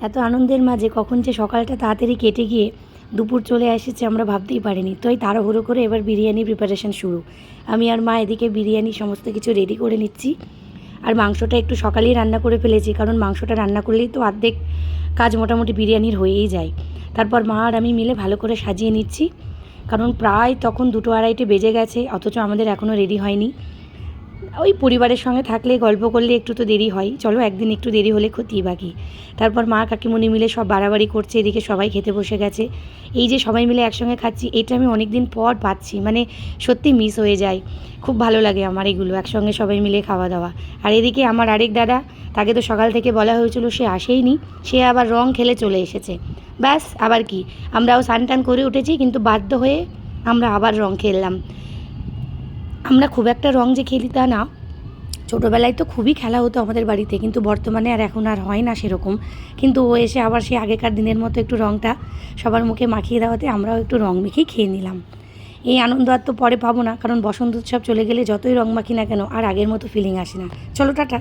এত আনন্দের মাঝে কখন যে সকালটা তাড়াতাড়ি কেটে গিয়ে দুপুর চলে এসেছে আমরা ভাবতেই পারিনি। তো এই তাড়াহুড়ো করে এবার বিরিয়ানি প্রিপারেশন শুরু। আমি আর মা এদিকে বিরিয়ানি সমস্ত কিছু রেডি করে নিচ্ছি। আর মাংসটা একটু সকালেই রান্না করে ফেলেছি, কারণ মাংসটা রান্না করলেই তো অর্ধেক কাজ মোটামুটি বিরিয়ানির হয়েই যায়। তারপর মা আর আমি মিলে ভালো করে সাজিয়ে নিচ্ছি, কারণ প্রায় তখন 2-2:30 বেজে গেছে, অথচ আমাদের এখনও রেডি হয়নি। ওই পরিবারের সঙ্গে থাকলে গল্প করলে একটু তো দেরি হয়, চলো একদিন একটু দেরি হলে ক্ষতি বাকি। তারপর মা কাকিমুনি মিলে সব বাড়াবাড়ি করছে, এদিকে সবাই খেতে বসে গেছে। এই যে সবাই মিলে একসঙ্গে খাচ্ছি, এটা আমি অনেক দিন পর পাচ্ছি, মানে সত্যি মিস হয়ে যায়। খুব ভালো লাগে আমার এগুলো একসঙ্গে সবাই মিলে খাওয়া দাওয়া। আর এদিকে আমার আরেক দাদা, তাকে তো সকাল থেকে বলা হয়েছিল, সে আসেইনি, সে আবার রং খেলে চলে এসেছে। ব্যাস আবার কি, আমরাও স্নান টান করে উঠেছি, কিন্তু বাধ্য হয়ে আমরা আবার রং খেললাম। আমরা খুব একটা রং যে খেলি তা না, ছোটোবেলায় তো খুবই খেলা হতো আমাদের বাড়িতে, কিন্তু বর্তমানে আর এখন আর হয় না সেরকম। কিন্তু ও এসে আবার সেই আগেকার দিনের মতো একটু রংটা সবার মুখে মাখিয়ে দেওয়াতে আমরাও একটু রং মেখেই খেয়ে নিলাম। এই আনন্দ আর তো পরে পাবো না, কারণ বসন্ত উৎসব চলে গেলে যতই রং মাখি না কেন আর আগের মতো ফিলিং আসে না। চলো টাটা।